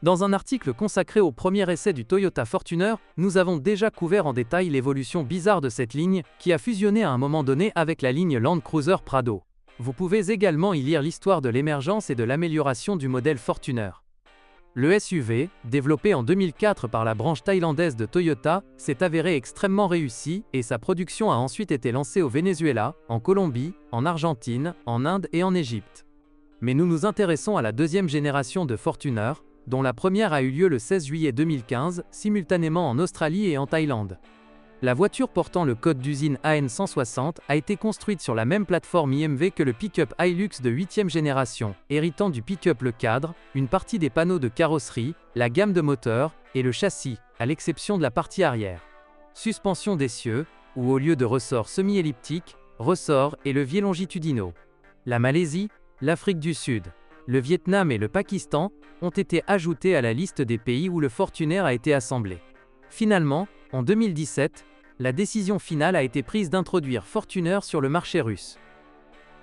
Dans un article consacré au premier essai du Toyota Fortuner, nous avons déjà couvert en détail l'évolution bizarre de cette ligne, qui a fusionné à un moment donné avec la ligne Land Cruiser Prado. Vous pouvez également y lire l'histoire de l'émergence et de l'amélioration du modèle Fortuner. Le SUV, développé en 2004 par la branche thaïlandaise de Toyota, s'est avéré extrêmement réussi et sa production a ensuite été lancée au Venezuela, en Colombie, en Argentine, en Inde et en Égypte. Mais nous nous intéressons à la deuxième génération de Fortuner, dont la première a eu lieu le 16 juillet 2015, simultanément en Australie et en Thaïlande. La voiture portant le code d'usine AN160 a été construite sur la même plateforme IMV que le pick-up Hilux de 8e génération, héritant du pick-up Le Cadre, une partie des panneaux de carrosserie, la gamme de moteurs et le châssis, à l'exception de la partie arrière. Suspension d'essieu, où au lieu de ressorts semi-elliptiques, ressorts et leviers longitudinaux. La Malaisie, l'Afrique du Sud, le Vietnam et le Pakistan ont été ajoutés à la liste des pays où le Fortuner a été assemblé. Finalement, en 2017, la décision finale a été prise d'introduire Fortuner sur le marché russe.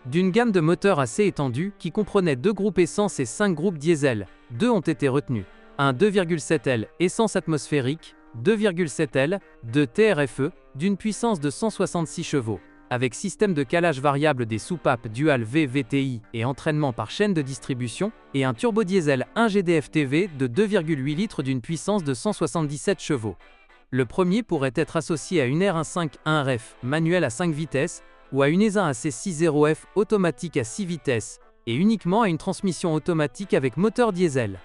D'une gamme de moteurs assez étendue, qui comprenait 2 groupes essence et 5 groupes diesel, 2 ont été retenus. Un 2,7L essence atmosphérique, 2,7L de TRFE, d'une puissance de 166 chevaux, avec système de calage variable des soupapes Dual VVTI et entraînement par chaîne de distribution, et un turbodiesel 1 GDF-TV de 2,8 litres d'une puissance de 177 chevaux. Le premier pourrait être associé à une R15 1RF manuelle à 5 vitesses ou à une ESA AC60F automatique à 6 vitesses et uniquement à une transmission automatique avec moteur diesel.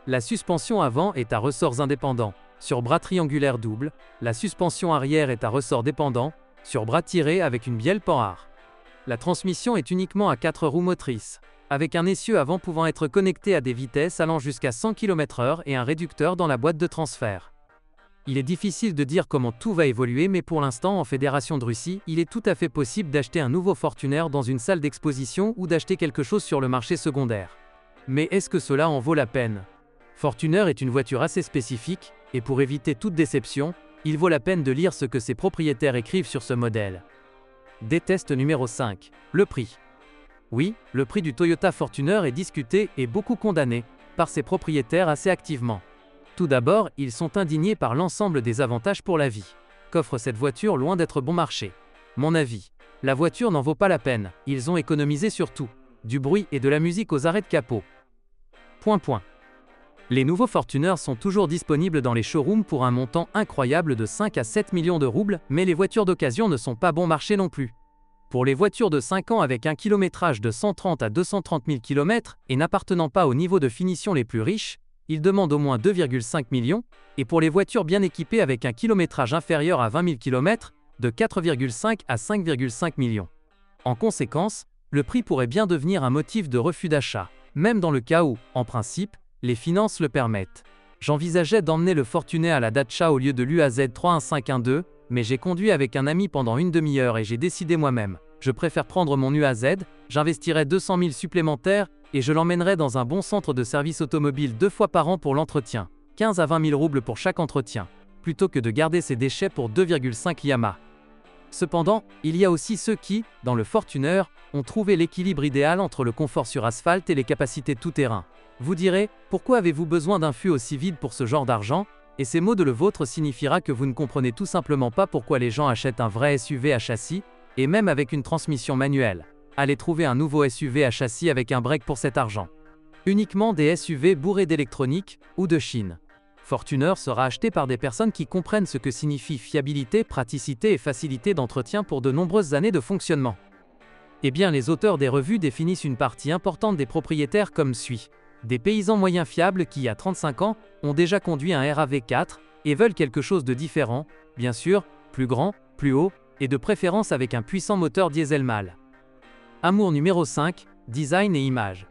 La suspension avant est à ressorts indépendants, sur bras triangulaire double, la suspension arrière est à ressorts dépendants, sur bras tirés avec une bielle Panhard. La transmission est uniquement à 4 roues motrices, avec un essieu avant pouvant être connecté à des vitesses allant jusqu'à 100 km/h et un réducteur dans la boîte de transfert. Il est difficile de dire comment tout va évoluer, mais pour l'instant en Fédération de Russie, il est tout à fait possible d'acheter un nouveau Fortuner dans une salle d'exposition ou d'acheter quelque chose sur le marché secondaire. Mais est-ce que cela en vaut la peine? Fortuner est une voiture assez spécifique, et pour éviter toute déception, il vaut la peine de lire ce que ses propriétaires écrivent sur ce modèle. Des tests numéro 5. Le prix. Oui, le prix du Toyota Fortuner est discuté et beaucoup condamné par ses propriétaires assez activement. Tout d'abord, ils sont indignés par l'ensemble des avantages pour la vie qu'offre cette voiture loin d'être bon marché. Mon avis, la voiture n'en vaut pas la peine, ils ont économisé sur tout, du bruit et de la musique aux arrêts de capot. Les nouveaux Fortuner sont toujours disponibles dans les showrooms pour un montant incroyable de 5 à 7 millions de roubles, mais les voitures d'occasion ne sont pas bon marché non plus. Pour les voitures de 5 ans avec un kilométrage de 130 à 230 000 km et n'appartenant pas au niveau de finition les plus riches, ils demandent au moins 2,5 millions, et pour les voitures bien équipées avec un kilométrage inférieur à 20 000 km, de 4,5 à 5,5 millions. En conséquence, le prix pourrait bien devenir un motif de refus d'achat, même dans le cas où, en principe, les finances le permettent. J'envisageais d'emmener le Fortuner à la Dacia au lieu de l'UAZ 31512, mais j'ai conduit avec un ami pendant une demi-heure et j'ai décidé moi-même. Je préfère prendre mon UAZ, j'investirai 200 000 supplémentaires et je l'emmènerai dans un bon centre de service automobile 2 fois par an pour l'entretien, 15 à 20 000 roubles pour chaque entretien, plutôt que de garder ses déchets pour 2,5 Yamaha. Cependant, il y a aussi ceux qui, dans le Fortuner, ont trouvé l'équilibre idéal entre le confort sur asphalte et les capacités tout-terrain. Vous direz, pourquoi avez-vous besoin d'un fût aussi vide pour ce genre d'argent? Et ces mots de le vôtre signifiera que vous ne comprenez tout simplement pas pourquoi les gens achètent un vrai SUV à châssis, et même avec une transmission manuelle. Allez trouver un nouveau SUV à châssis avec un break pour cet argent. Uniquement des SUV bourrés d'électronique ou de Chine. Fortuner sera acheté par des personnes qui comprennent ce que signifie fiabilité, praticité et facilité d'entretien pour de nombreuses années de fonctionnement. Eh bien, les auteurs des revues définissent une partie importante des propriétaires comme suit. Des paysans moyens fiables qui, à 35 ans, ont déjà conduit un RAV4 et veulent quelque chose de différent, bien sûr, plus grand, plus haut, et de préférence avec un puissant moteur diesel mâle. Amour numéro 5, design et image.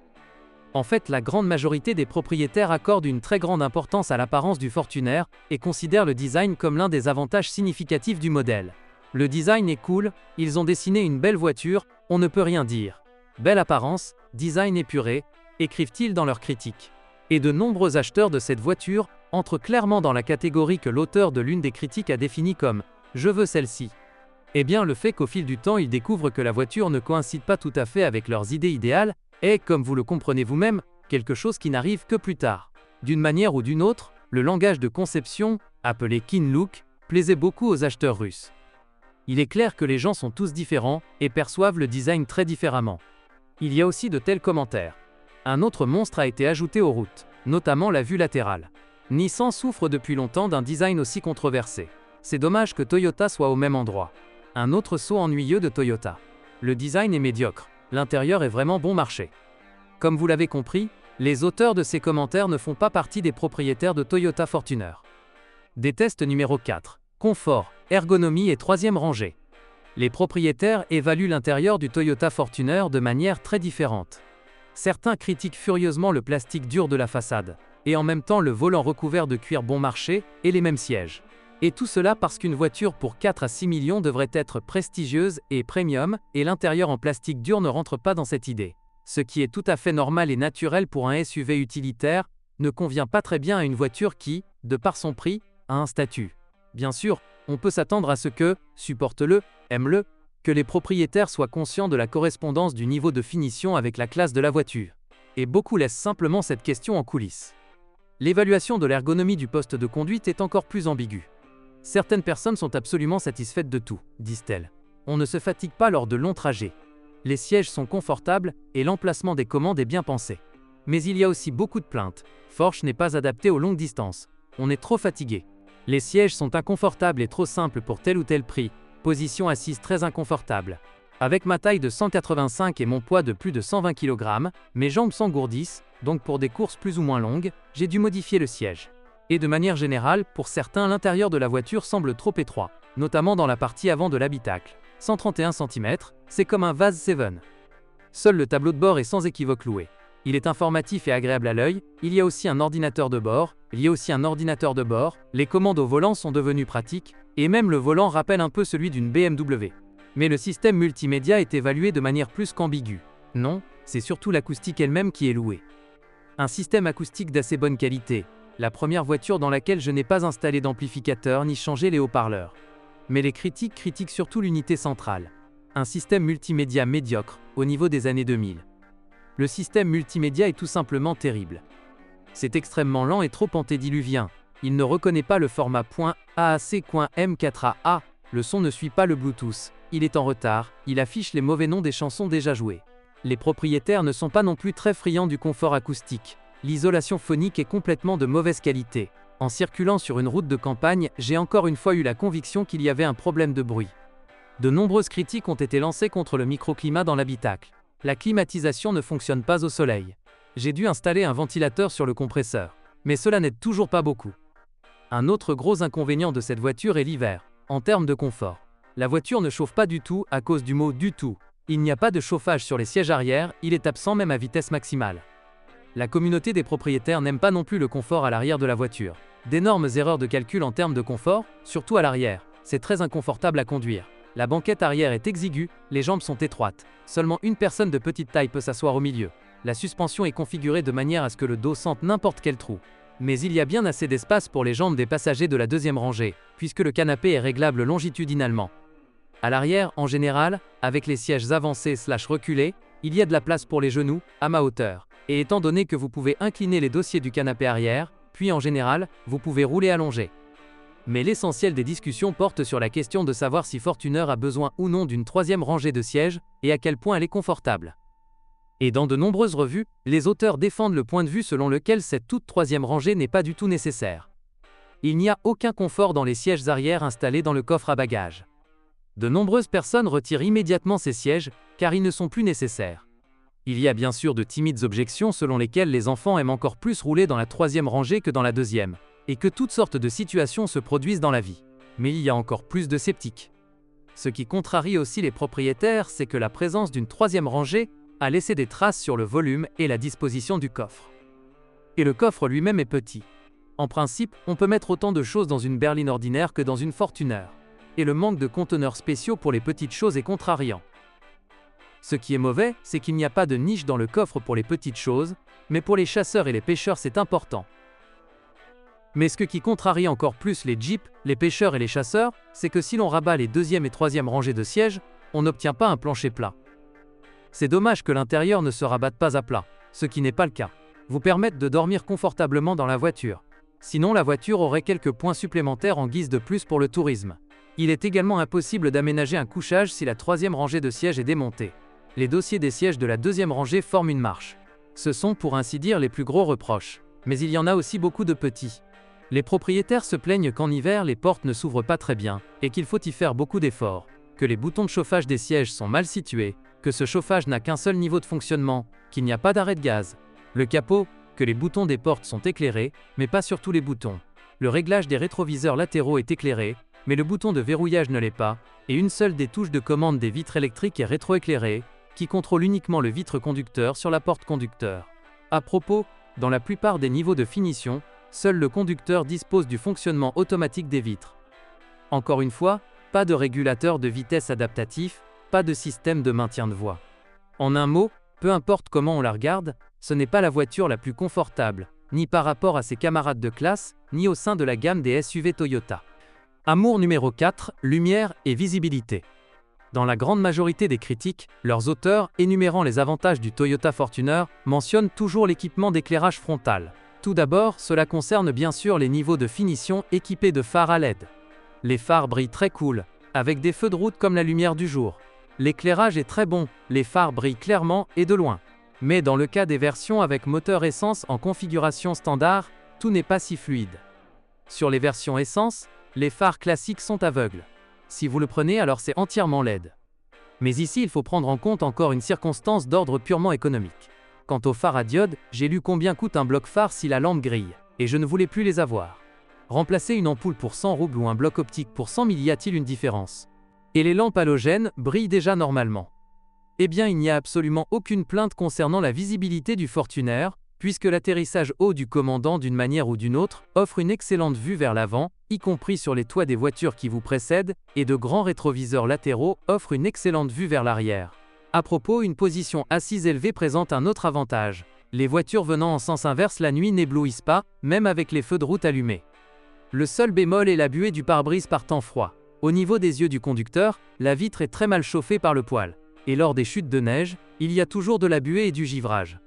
En fait, la grande majorité des propriétaires accordent une très grande importance à l'apparence du Fortuner et considèrent le design comme l'un des avantages significatifs du modèle. Le design est cool, ils ont dessiné une belle voiture, on ne peut rien dire. Belle apparence, design épuré, écrivent-ils dans leurs critiques. Et de nombreux acheteurs de cette voiture entrent clairement dans la catégorie que l'auteur de l'une des critiques a définie comme « je veux celle-ci ». Eh bien, le fait qu'au fil du temps ils découvrent que la voiture ne coïncide pas tout à fait avec leurs idées idéales est, comme vous le comprenez vous-même, quelque chose qui n'arrive que plus tard. D'une manière ou d'une autre, le langage de conception, appelé Kin Look, plaisait beaucoup aux acheteurs russes. Il est clair que les gens sont tous différents et perçoivent le design très différemment. Il y a aussi de tels commentaires. Un autre monstre a été ajouté aux routes, notamment la vue latérale. Nissan souffre depuis longtemps d'un design aussi controversé. C'est dommage que Toyota soit au même endroit. Un autre saut ennuyeux de Toyota. Le design est médiocre, l'intérieur est vraiment bon marché. Comme vous l'avez compris, les auteurs de ces commentaires ne font pas partie des propriétaires de Toyota Fortuner. Des tests numéro 4. Confort, ergonomie et troisième rangée. Les propriétaires évaluent l'intérieur du Toyota Fortuner de manière très différente. Certains critiquent furieusement le plastique dur de la façade, et en même temps le volant recouvert de cuir bon marché et les mêmes sièges. Et tout cela parce qu'une voiture pour 4 à 6 millions devrait être prestigieuse et premium, et l'intérieur en plastique dur ne rentre pas dans cette idée. Ce qui est tout à fait normal et naturel pour un SUV utilitaire, ne convient pas très bien à une voiture qui, de par son prix, a un statut. Bien sûr, on peut s'attendre à ce que, supporte-le, aime-le, que les propriétaires soient conscients de la correspondance du niveau de finition avec la classe de la voiture. Et beaucoup laissent simplement cette question en coulisses. L'évaluation de l'ergonomie du poste de conduite est encore plus ambiguë. Certaines personnes sont absolument satisfaites de tout, disent-elles. On ne se fatigue pas lors de longs trajets. Les sièges sont confortables et l'emplacement des commandes est bien pensé. Mais il y a aussi beaucoup de plaintes. Porsche n'est pas adapté aux longues distances. On est trop fatigué. Les sièges sont inconfortables et trop simples pour tel ou tel prix. Position assise très inconfortable. Avec ma taille de 185 et mon poids de plus de 120 kg, mes jambes s'engourdissent, donc pour des courses plus ou moins longues, j'ai dû modifier le siège. Et de manière générale, pour certains, l'intérieur de la voiture semble trop étroit, notamment dans la partie avant de l'habitacle. 131 cm, c'est comme un vase 7. Seul le tableau de bord est sans équivoque loué. Il est informatif et agréable à l'œil, il y a aussi un ordinateur de bord, les commandes au volant sont devenues pratiques, et même le volant rappelle un peu celui d'une BMW. Mais le système multimédia est évalué de manière plus qu'ambiguë. Non, c'est surtout l'acoustique elle-même qui est louée. Un système acoustique d'assez bonne qualité, la première voiture dans laquelle je n'ai pas installé d'amplificateur ni changé les haut-parleurs. Mais les critiques critiquent surtout l'unité centrale. Un système multimédia médiocre, au niveau des années 2000. Le système multimédia est tout simplement terrible. C'est extrêmement lent et trop antédiluvien. Il ne reconnaît pas le format .AAC.M4A. Le son ne suit pas le Bluetooth. Il est en retard, il affiche les mauvais noms des chansons déjà jouées. Les propriétaires ne sont pas non plus très friands du confort acoustique. L'isolation phonique est complètement de mauvaise qualité. En circulant sur une route de campagne, j'ai encore une fois eu la conviction qu'il y avait un problème de bruit. De nombreuses critiques ont été lancées contre le microclimat dans l'habitacle. La climatisation ne fonctionne pas au soleil. J'ai dû installer un ventilateur sur le compresseur. Mais cela n'aide toujours pas beaucoup. Un autre gros inconvénient de cette voiture est l'hiver, en termes de confort. La voiture ne chauffe pas du tout à cause du mot « du tout ». Il n'y a pas de chauffage sur les sièges arrière, il est absent même à vitesse maximale. La communauté des propriétaires n'aime pas non plus le confort à l'arrière de la voiture. D'énormes erreurs de calcul en termes de confort, surtout à l'arrière. C'est très inconfortable à conduire. La banquette arrière est exiguë, les jambes sont étroites. Seulement une personne de petite taille peut s'asseoir au milieu. La suspension est configurée de manière à ce que le dos sente n'importe quel trou. Mais il y a bien assez d'espace pour les jambes des passagers de la deuxième rangée, puisque le canapé est réglable longitudinalement. À l'arrière, en général, avec les sièges avancés/reculés, il y a de la place pour les genoux, à ma hauteur. Et étant donné que vous pouvez incliner les dossiers du canapé arrière, puis en général, vous pouvez rouler allongé. Mais l'essentiel des discussions porte sur la question de savoir si Fortuner a besoin ou non d'une troisième rangée de sièges, et à quel point elle est confortable. Et dans de nombreuses revues, les auteurs défendent le point de vue selon lequel cette toute troisième rangée n'est pas du tout nécessaire. Il n'y a aucun confort dans les sièges arrière installés dans le coffre à bagages. De nombreuses personnes retirent immédiatement ces sièges, car ils ne sont plus nécessaires. Il y a bien sûr de timides objections selon lesquelles les enfants aiment encore plus rouler dans la troisième rangée que dans la deuxième, et que toutes sortes de situations se produisent dans la vie. Mais il y a encore plus de sceptiques. Ce qui contrarie aussi les propriétaires, c'est que la présence d'une troisième rangée a laissé des traces sur le volume et la disposition du coffre. Et le coffre lui-même est petit. En principe, on peut mettre autant de choses dans une berline ordinaire que dans une Fortuner. Et le manque de conteneurs spéciaux pour les petites choses est contrariant. Ce qui est mauvais, c'est qu'il n'y a pas de niche dans le coffre pour les petites choses, mais pour les chasseurs et les pêcheurs c'est important. Mais ce qui contrarie encore plus les jeeps, les pêcheurs et les chasseurs, c'est que si l'on rabat les deuxième et troisième rangées de sièges, on n'obtient pas un plancher plat. C'est dommage que l'intérieur ne se rabatte pas à plat, ce qui n'est pas le cas. vous permettent de dormir confortablement dans la voiture. Sinon, la voiture aurait quelques points supplémentaires en guise de plus pour le tourisme. Il est également impossible d'aménager un couchage si la troisième rangée de sièges est démontée. Les dossiers des sièges de la deuxième rangée forment une marche. Ce sont pour ainsi dire les plus gros reproches. Mais il y en a aussi beaucoup de petits. Les propriétaires se plaignent qu'en hiver les portes ne s'ouvrent pas très bien, et qu'il faut y faire beaucoup d'efforts, que les boutons de chauffage des sièges sont mal situés, que ce chauffage n'a qu'un seul niveau de fonctionnement, qu'il n'y a pas d'arrêt de gaz. Le capot, que les boutons des portes sont éclairés, mais pas sur tous les boutons. Le réglage des rétroviseurs latéraux est éclairé, mais le bouton de verrouillage ne l'est pas, et une seule des touches de commande des vitres électriques est rétroéclairée, qui contrôle uniquement le vitre conducteur sur la porte conducteur. À propos, dans la plupart des niveaux de finition, seul le conducteur dispose du fonctionnement automatique des vitres. Encore une fois, pas de régulateur de vitesse adaptatif, pas de système de maintien de voie. En un mot, peu importe comment on la regarde, ce n'est pas la voiture la plus confortable, ni par rapport à ses camarades de classe, ni au sein de la gamme des SUV Toyota. Amour numéro 4, lumière et visibilité. Dans la grande majorité des critiques, leurs auteurs, énumérant les avantages du Toyota Fortuner, mentionnent toujours l'équipement d'éclairage frontal. Tout d'abord, cela concerne bien sûr les niveaux de finition équipés de phares à LED. Les phares brillent très cool, avec des feux de route comme la lumière du jour. L'éclairage est très bon, les phares brillent clairement et de loin. Mais dans le cas des versions avec moteur essence en configuration standard, tout n'est pas si fluide. Sur les versions essence, les phares classiques sont aveugles. Si vous le prenez, alors c'est entièrement LED. Mais ici, il faut prendre en compte encore une circonstance d'ordre purement économique. Quant aux phares à diode, j'ai lu combien coûte un bloc phare si la lampe grille, et je ne voulais plus les avoir. Remplacer une ampoule pour 100 roubles ou un bloc optique pour 100 000, y a-t-il une différence? Et les lampes halogènes brillent déjà normalement. Eh bien, il n'y a absolument aucune plainte concernant la visibilité du Fortuner, puisque l'atterrissage haut du commandant d'une manière ou d'une autre offre une excellente vue vers l'avant, y compris sur les toits des voitures qui vous précèdent, et de grands rétroviseurs latéraux offrent une excellente vue vers l'arrière. À propos, une position assise élevée présente un autre avantage. Les voitures venant en sens inverse la nuit n'éblouissent pas, même avec les feux de route allumés. Le seul bémol est la buée du pare-brise par temps froid. Au niveau des yeux du conducteur, la vitre est très mal chauffée par le poêle. Et lors des chutes de neige, il y a toujours de la buée et du givrage.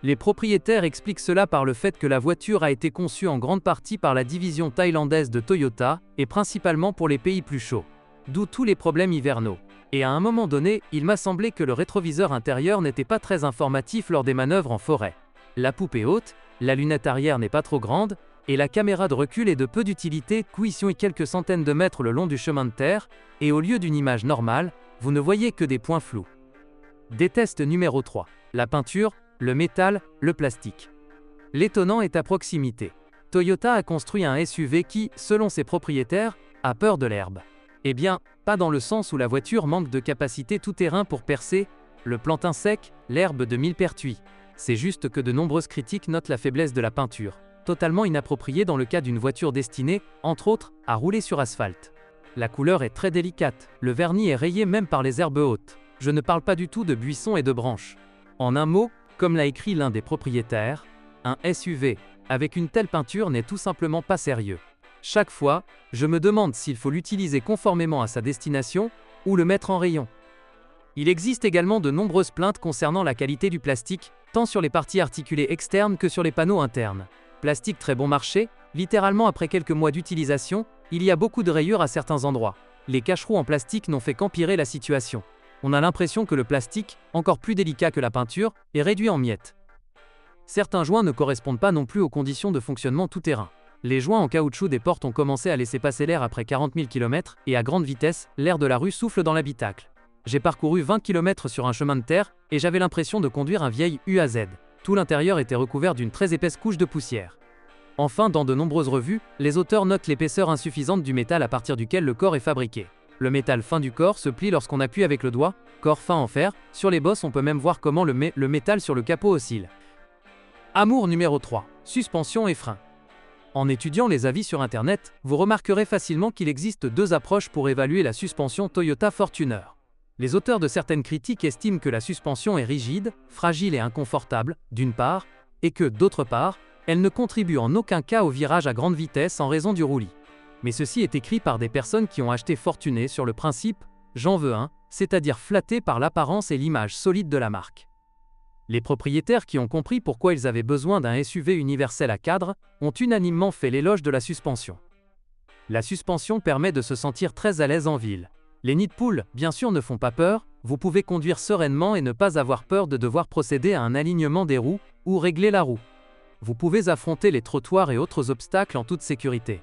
Les propriétaires expliquent cela par le fait que la voiture a été conçue en grande partie par la division thaïlandaise de Toyota, et principalement pour les pays plus chauds. D'où tous les problèmes hivernaux. Et à un moment donné, il m'a semblé que le rétroviseur intérieur n'était pas très informatif lors des manœuvres en forêt. La poupe est haute, la lunette arrière n'est pas trop grande, et la caméra de recul est de peu d'utilité, couillon et quelques centaines de mètres le long du chemin de terre, et au lieu d'une image normale, vous ne voyez que des points flous. Des tests numéro 3. La peinture, le métal, le plastique. L'étonnant est à proximité. Toyota a construit un SUV qui, selon ses propriétaires, a peur de l'herbe. Eh bien, pas dans le sens où la voiture manque de capacité tout-terrain pour percer le plantain sec, l'herbe de millepertuis. C'est juste que de nombreuses critiques notent la faiblesse de la peinture, totalement inappropriée dans le cas d'une voiture destinée, entre autres, à rouler sur asphalte. La couleur est très délicate, le vernis est rayé même par les herbes hautes. Je ne parle pas du tout de buissons et de branches. En un mot, comme l'a écrit l'un des propriétaires, un SUV avec une telle peinture n'est tout simplement pas sérieux. Chaque fois, je me demande s'il faut l'utiliser conformément à sa destination ou le mettre en rayon. Il existe également de nombreuses plaintes concernant la qualité du plastique, tant sur les parties articulées externes que sur les panneaux internes. Plastique très bon marché, littéralement après quelques mois d'utilisation, il y a beaucoup de rayures à certains endroits. Les cacheroux en plastique n'ont fait qu'empirer la situation. On a l'impression que le plastique, encore plus délicat que la peinture, est réduit en miettes. Certains joints ne correspondent pas non plus aux conditions de fonctionnement tout-terrain. Les joints en caoutchouc des portes ont commencé à laisser passer l'air après 40 000 km, et à grande vitesse, l'air de la rue souffle dans l'habitacle. J'ai parcouru 20 km sur un chemin de terre, et j'avais l'impression de conduire un vieil UAZ. Tout l'intérieur était recouvert d'une très épaisse couche de poussière. Enfin, dans de nombreuses revues, les auteurs notent l'épaisseur insuffisante du métal à partir duquel le corps est fabriqué. Le métal fin du corps se plie lorsqu'on appuie avec le doigt, corps fin en fer, sur les bosses on peut même voir comment le métal sur le capot oscille. Amour numéro 3. Suspension et frein. En étudiant les avis sur internet, vous remarquerez facilement qu'il existe deux approches pour évaluer la suspension Toyota Fortuner. Les auteurs de certaines critiques estiment que la suspension est rigide, fragile et inconfortable, d'une part, et que, d'autre part, elle ne contribue en aucun cas au virage à grande vitesse en raison du roulis. Mais ceci est écrit par des personnes qui ont acheté Fortuner sur le principe « j'en veux un », c'est-à-dire flatté par l'apparence et l'image solide de la marque. Les propriétaires qui ont compris pourquoi ils avaient besoin d'un SUV universel à cadre ont unanimement fait l'éloge de la suspension. La suspension permet de se sentir très à l'aise en ville. Les nids de poules, bien sûr, ne font pas peur, vous pouvez conduire sereinement et ne pas avoir peur de devoir procéder à un alignement des roues ou régler la roue. Vous pouvez affronter les trottoirs et autres obstacles en toute sécurité.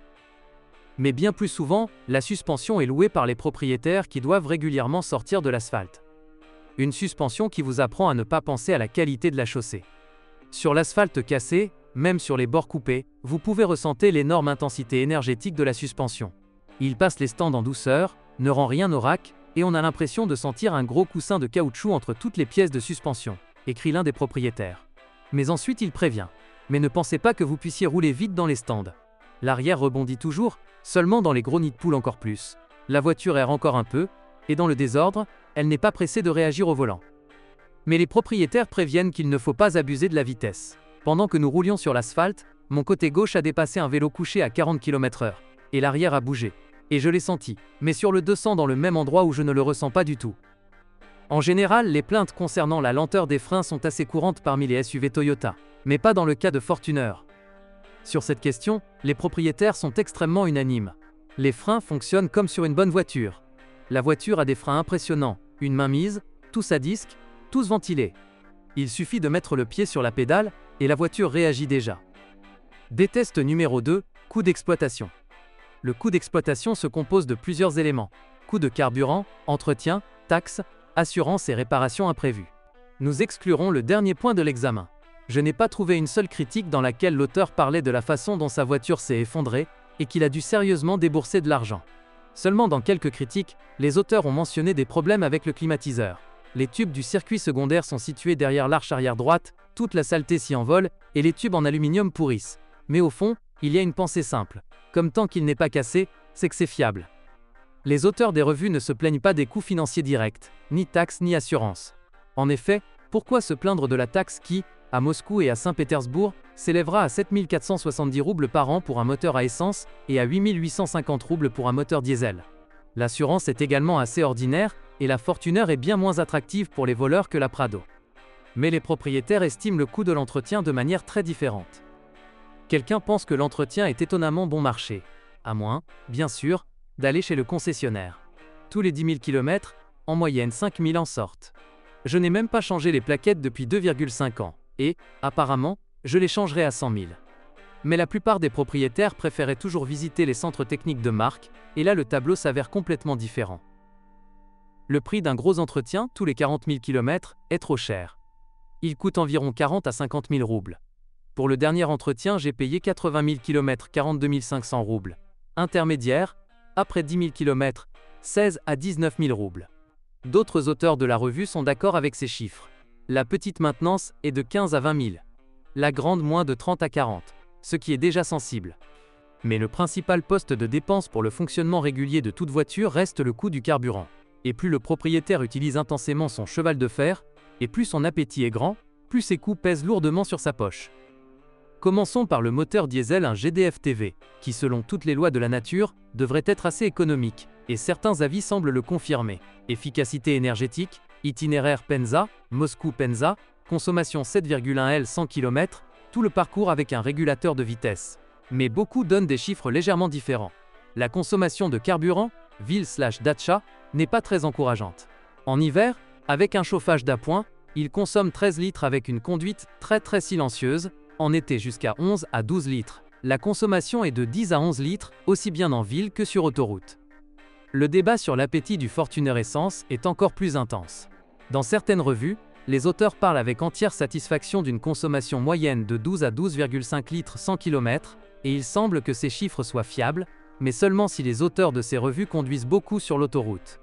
Mais bien plus souvent, la suspension est louée par les propriétaires qui doivent régulièrement sortir de l'asphalte. Une suspension qui vous apprend à ne pas penser à la qualité de la chaussée. Sur l'asphalte cassé, même sur les bords coupés, vous pouvez ressentir l'énorme intensité énergétique de la suspension. Il passe les stands en douceur, ne rend rien au rack, et on a l'impression de sentir un gros coussin de caoutchouc entre toutes les pièces de suspension, écrit l'un des propriétaires. Mais ensuite il prévient. Mais ne pensez pas que vous puissiez rouler vite dans les stands. L'arrière rebondit toujours, seulement dans les gros nids de poules encore plus. La voiture erre encore un peu, et dans le désordre, elle n'est pas pressée de réagir au volant. Mais les propriétaires préviennent qu'il ne faut pas abuser de la vitesse. Pendant que nous roulions sur l'asphalte, mon côté gauche a dépassé un vélo couché à 40 km/h, et l'arrière a bougé. Et je l'ai senti, mais sur le 200 dans le même endroit où je ne le ressens pas du tout. En général, les plaintes concernant la lenteur des freins sont assez courantes parmi les SUV Toyota, mais pas dans le cas de Fortuner. Sur cette question, les propriétaires sont extrêmement unanimes. Les freins fonctionnent comme sur une bonne voiture. La voiture a des freins impressionnants, une mainmise, tous à disque, tous ventilés. Il suffit de mettre le pied sur la pédale, et la voiture réagit déjà. Des tests numéro 2, coût d'exploitation. Le coût d'exploitation se compose de plusieurs éléments. Coût de carburant, entretien, taxes, assurance et réparation imprévues. Nous exclurons le dernier point de l'examen. Je n'ai pas trouvé une seule critique dans laquelle l'auteur parlait de la façon dont sa voiture s'est effondrée et qu'il a dû sérieusement débourser de l'argent. Seulement dans quelques critiques, les auteurs ont mentionné des problèmes avec le climatiseur. Les tubes du circuit secondaire sont situés derrière l'arche arrière droite, toute la saleté s'y envole, et les tubes en aluminium pourrissent. Mais au fond, il y a une pensée simple. Comme tant qu'il n'est pas cassé, c'est que c'est fiable. Les auteurs des revues ne se plaignent pas des coûts financiers directs, ni taxes ni assurance. En effet, pourquoi se plaindre de la taxe qui, à Moscou et à Saint-Pétersbourg, s'élèvera à 7 470 roubles par an pour un moteur à essence et à 8 850 roubles pour un moteur diesel. L'assurance est également assez ordinaire, et la Fortuner est bien moins attractive pour les voleurs que la Prado. Mais les propriétaires estiment le coût de l'entretien de manière très différente. Quelqu'un pense que l'entretien est étonnamment bon marché, à moins, bien sûr, d'aller chez le concessionnaire. Tous les 10 000 km, en moyenne 5 000 en sortent. Je n'ai même pas changé les plaquettes depuis 2,5 ans, et, apparemment, je les changerai à 100 000. Mais la plupart des propriétaires préféraient toujours visiter les centres techniques de marque, et là le tableau s'avère complètement différent. Le prix d'un gros entretien, tous les 40 000 km, est trop cher. Il coûte environ 40 à 50 000 roubles. Pour le dernier entretien, j'ai payé 80 000 km, 42 500 roubles. Intermédiaire, après 10 000 km, 16 à 19 000 roubles. D'autres auteurs de la revue sont d'accord avec ces chiffres. La petite maintenance est de 15 à 20 000. La grande moins de 30 à 40, ce qui est déjà sensible. Mais le principal poste de dépense pour le fonctionnement régulier de toute voiture reste le coût du carburant. Et plus le propriétaire utilise intensément son cheval de fer, et plus son appétit est grand, plus ses coûts pèsent lourdement sur sa poche. Commençons par le moteur diesel, un GDF-TV, qui selon toutes les lois de la nature, devrait être assez économique, et certains avis semblent le confirmer. Efficacité énergétique, itinéraire Penza, Moscou-Penza, consommation 7,1 L 100 km, tout le parcours avec un régulateur de vitesse. Mais beaucoup donnent des chiffres légèrement différents. La consommation de carburant, ville/dacha, n'est pas très encourageante. En hiver, avec un chauffage d'appoint, il consomme 13 litres avec une conduite très silencieuse, en été jusqu'à 11 à 12 litres. La consommation est de 10 à 11 litres, aussi bien en ville que sur autoroute. Le débat sur l'appétit du Fortuner Essence est encore plus intense. Dans certaines revues, les auteurs parlent avec entière satisfaction d'une consommation moyenne de 12 à 12,5 litres 100 km, et il semble que ces chiffres soient fiables, mais seulement si les auteurs de ces revues conduisent beaucoup sur l'autoroute.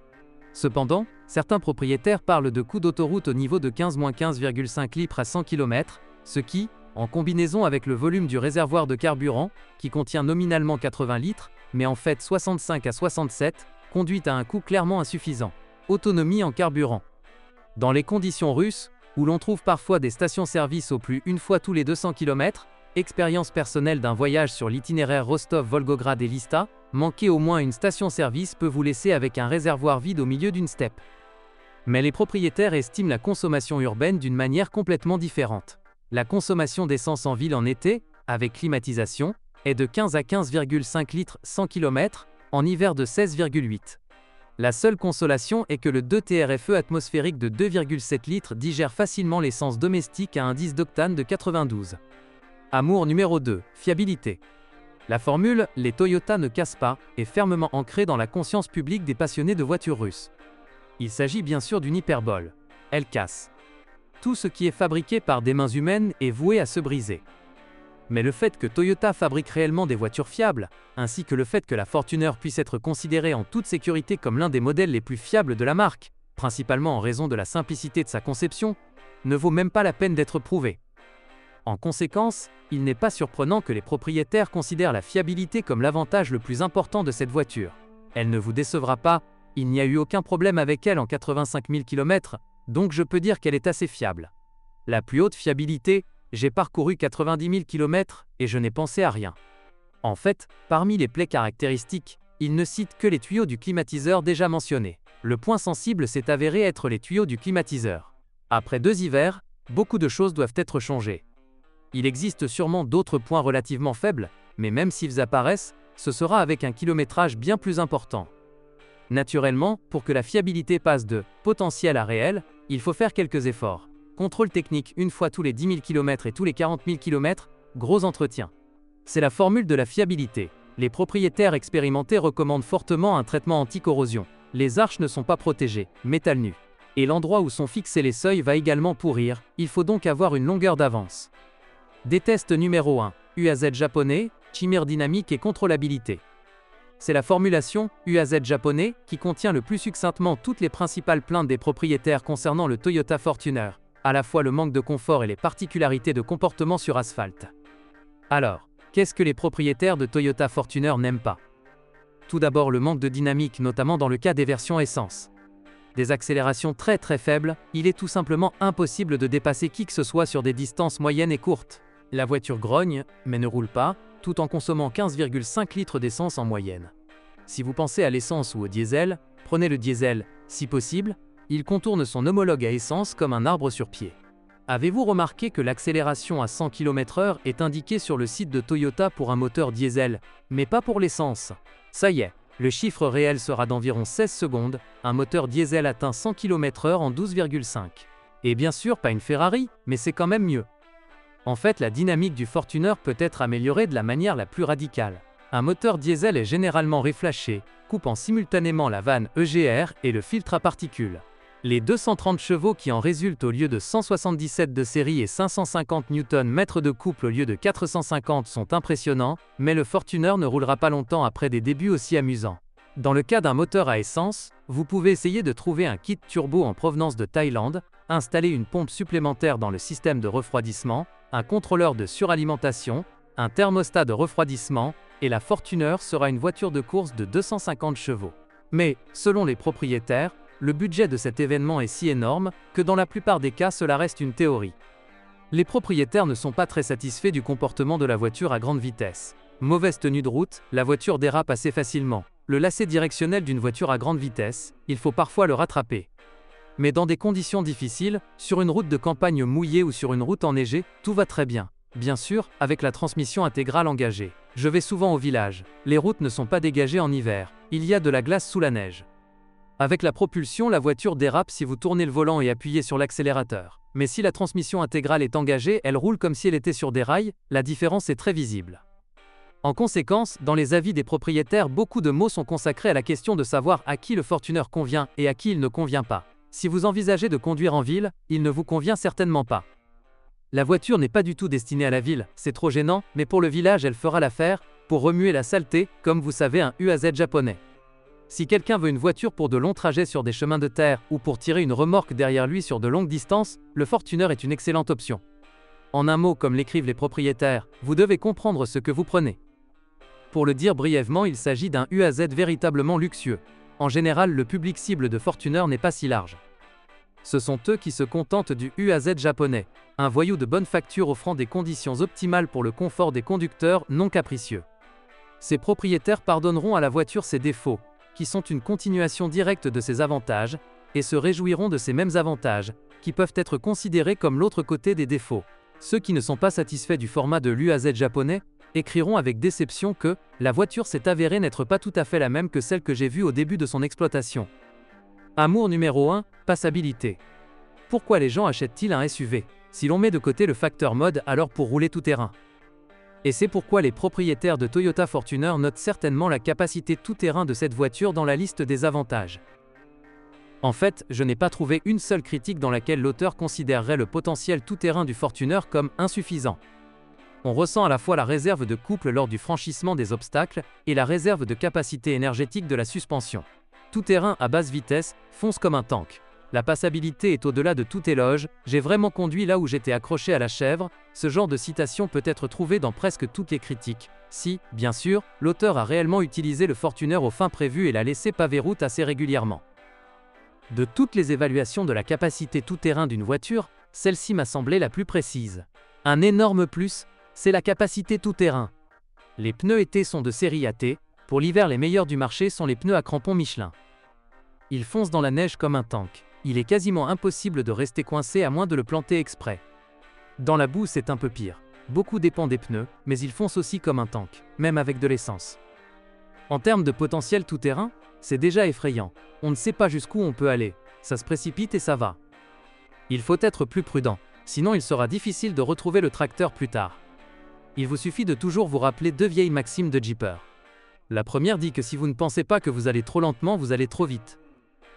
Cependant, certains propriétaires parlent de coûts d'autoroute au niveau de 15-15,5 litres à 100 km, ce qui, en combinaison avec le volume du réservoir de carburant, qui contient nominalement 80 litres, mais en fait 65 à 67, conduit à un coût clairement insuffisant. Autonomie en carburant. Dans les conditions russes, où l'on trouve parfois des stations-service au plus une fois tous les 200 km, expérience personnelle d'un voyage sur l'itinéraire Rostov-Volgograd et Lista, manquer au moins une station-service peut vous laisser avec un réservoir vide au milieu d'une steppe. Mais les propriétaires estiment la consommation urbaine d'une manière complètement différente. La consommation d'essence en ville en été, avec climatisation, est de 15 à 15,5 litres 100 km, en hiver de 16,8. La seule consolation est que le 2 TRFE atmosphérique de 2,7 litres digère facilement l'essence domestique à indice d'octane de 92. Amour numéro 2, fiabilité. La formule « Les Toyota ne cassent pas » est fermement ancrée dans la conscience publique des passionnés de voitures russes. Il s'agit bien sûr d'une hyperbole. Elle casse. Tout ce qui est fabriqué par des mains humaines est voué à se briser. Mais le fait que Toyota fabrique réellement des voitures fiables, ainsi que le fait que la Fortuner puisse être considérée en toute sécurité comme l'un des modèles les plus fiables de la marque, principalement en raison de la simplicité de sa conception, ne vaut même pas la peine d'être prouvé. En conséquence, il n'est pas surprenant que les propriétaires considèrent la fiabilité comme l'avantage le plus important de cette voiture. Elle ne vous décevra pas, il n'y a eu aucun problème avec elle en 85 000 km, donc je peux dire qu'elle est assez fiable. La plus haute fiabilité, j'ai parcouru 90 000 km et je n'ai pensé à rien. En fait, parmi les plaies caractéristiques, il ne cite que les tuyaux du climatiseur déjà mentionnés. Le point sensible s'est avéré être les tuyaux du climatiseur. Après 2 hivers, beaucoup de choses doivent être changées. Il existe sûrement d'autres points relativement faibles, mais même s'ils apparaissent, ce sera avec un kilométrage bien plus important. Naturellement, pour que la fiabilité passe de « potentiel » à « réel », il faut faire quelques efforts. Contrôle technique une fois tous les 10 000 km et tous les 40 000 km, gros entretien. C'est la formule de la fiabilité. Les propriétaires expérimentés recommandent fortement un traitement anti-corrosion. Les arches ne sont pas protégées, métal nu. Et l'endroit où sont fixés les seuils va également pourrir, il faut donc avoir une longueur d'avance. Des tests numéro 1, UAZ japonais, chimère dynamique et contrôlabilité. C'est la formulation UAZ japonais qui contient le plus succinctement toutes les principales plaintes des propriétaires concernant le Toyota Fortuner, à la fois le manque de confort et les particularités de comportement sur asphalte. Alors, qu'est-ce que les propriétaires de Toyota Fortuner n'aiment pas? Tout d'abord le manque de dynamique, notamment dans le cas des versions essence. Des accélérations très faibles, il est tout simplement impossible de dépasser qui que ce soit sur des distances moyennes et courtes. La voiture grogne, mais ne roule pas, tout en consommant 15,5 litres d'essence en moyenne. Si vous pensez à l'essence ou au diesel, prenez le diesel, si possible, il contourne son homologue à essence comme un arbre sur pied. Avez-vous remarqué que l'accélération à 100 km/h est indiquée sur le site de Toyota pour un moteur diesel, mais pas pour l'essence? Ça y est, le chiffre réel sera d'environ 16 secondes, un moteur diesel atteint 100 km/h en 12,5. Et bien sûr pas une Ferrari, mais c'est quand même mieux. En fait, la dynamique du Fortuner peut être améliorée de la manière la plus radicale. Un moteur diesel est généralement réflashé, coupant simultanément la vanne EGR et le filtre à particules. Les 230 chevaux qui en résultent au lieu de 177 de série et 550 Nm de couple au lieu de 450 sont impressionnants, mais le Fortuner ne roulera pas longtemps après des débuts aussi amusants. Dans le cas d'un moteur à essence, vous pouvez essayer de trouver un kit turbo en provenance de Thaïlande, installer une pompe supplémentaire dans le système de refroidissement, un contrôleur de suralimentation, un thermostat de refroidissement, et la Fortuner sera une voiture de course de 250 chevaux. Mais, selon les propriétaires, le budget de cet événement est si énorme que dans la plupart des cas cela reste une théorie. Les propriétaires ne sont pas très satisfaits du comportement de la voiture à grande vitesse. Mauvaise tenue de route, la voiture dérape assez facilement. Le lacet directionnel d'une voiture à grande vitesse, il faut parfois le rattraper. Mais dans des conditions difficiles, sur une route de campagne mouillée ou sur une route enneigée, tout va très bien. Bien sûr, avec la transmission intégrale engagée. Je vais souvent au village. Les routes ne sont pas dégagées en hiver. Il y a de la glace sous la neige. Avec la propulsion, la voiture dérape si vous tournez le volant et appuyez sur l'accélérateur. Mais si la transmission intégrale est engagée, elle roule comme si elle était sur des rails, la différence est très visible. En conséquence, dans les avis des propriétaires, beaucoup de mots sont consacrés à la question de savoir à qui le Fortuner convient et à qui il ne convient pas. Si vous envisagez de conduire en ville, il ne vous convient certainement pas. La voiture n'est pas du tout destinée à la ville, c'est trop gênant, mais pour le village elle fera l'affaire, pour remuer la saleté, comme vous savez un UAZ japonais. Si quelqu'un veut une voiture pour de longs trajets sur des chemins de terre ou pour tirer une remorque derrière lui sur de longues distances, le Fortuner est une excellente option. En un mot, comme l'écrivent les propriétaires, vous devez comprendre ce que vous prenez. Pour le dire brièvement, il s'agit d'un UAZ véritablement luxueux. En général, le public cible de Fortuner n'est pas si large. Ce sont eux qui se contentent du UAZ japonais, un voyou de bonne facture offrant des conditions optimales pour le confort des conducteurs non capricieux. Ses propriétaires pardonneront à la voiture ses défauts, qui sont une continuation directe de ses avantages, et se réjouiront de ces mêmes avantages, qui peuvent être considérés comme l'autre côté des défauts. Ceux qui ne sont pas satisfaits du format de l'UAZ japonais écriront avec déception que « la voiture s'est avérée n'être pas tout à fait la même que celle que j'ai vue au début de son exploitation ». Amour numéro 1, passabilité. Pourquoi les gens achètent-ils un SUV, si l'on met de côté le facteur mode alors pour rouler tout-terrain? Et c'est pourquoi les propriétaires de Toyota Fortuner notent certainement la capacité tout-terrain de cette voiture dans la liste des avantages. En fait, je n'ai pas trouvé une seule critique dans laquelle l'auteur considérerait le potentiel tout-terrain du Fortuner comme insuffisant. On ressent à la fois la réserve de couple lors du franchissement des obstacles et la réserve de capacité énergétique de la suspension. Tout-terrain à basse vitesse, fonce comme un tank. La passabilité est au-delà de tout éloge, j'ai vraiment conduit là où j'étais accroché à la chèvre, ce genre de citation peut être trouvé dans presque toutes les critiques. Si, bien sûr, l'auteur a réellement utilisé le Fortuner aux fins prévues et l'a laissé paver route assez régulièrement. De toutes les évaluations de la capacité tout-terrain d'une voiture, celle-ci m'a semblé la plus précise. Un énorme plus, c'est la capacité tout-terrain. Les pneus été sont de série AT, pour l'hiver les meilleurs du marché sont les pneus à crampons Michelin. Ils foncent dans la neige comme un tank. Il est quasiment impossible de rester coincé à moins de le planter exprès. Dans la boue c'est un peu pire. Beaucoup dépend des pneus, mais ils foncent aussi comme un tank, même avec de l'essence. En termes de potentiel tout-terrain, c'est déjà effrayant. On ne sait pas jusqu'où on peut aller, ça se précipite et ça va. Il faut être plus prudent, sinon il sera difficile de retrouver le tracteur plus tard. Il vous suffit de toujours vous rappeler deux vieilles maximes de Jeeper. La première dit que si vous ne pensez pas que vous allez trop lentement, vous allez trop vite.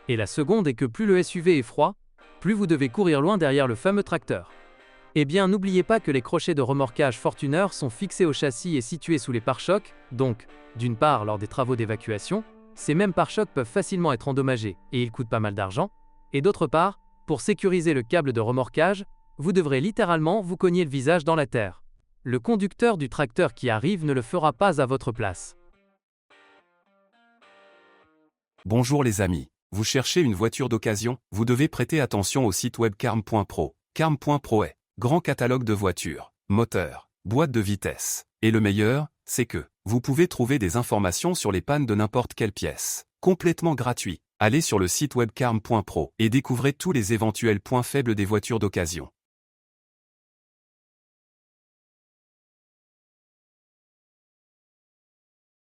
Et la seconde est que plus le SUV est froid, plus vous devez courir loin derrière le fameux tracteur. Eh bien, n'oubliez pas que les crochets de remorquage Fortuner sont fixés au châssis et situés sous les pare-chocs, donc, d'une part lors des travaux d'évacuation, ces mêmes pare-chocs peuvent facilement être endommagés et ils coûtent pas mal d'argent, et d'autre part, pour sécuriser le câble de remorquage, vous devrez littéralement vous cogner le visage dans la terre. Le conducteur du tracteur qui arrive ne le fera pas à votre place. Bonjour les amis. Vous cherchez une voiture d'occasion, vous devez prêter attention au site web carm.pro. Carm.pro est grand catalogue de voitures, moteurs, boîtes de vitesse. Et le meilleur, c'est que vous pouvez trouver des informations sur les pannes de n'importe quelle pièce. Complètement gratuit. Allez sur le site web carm.pro et découvrez tous les éventuels points faibles des voitures d'occasion.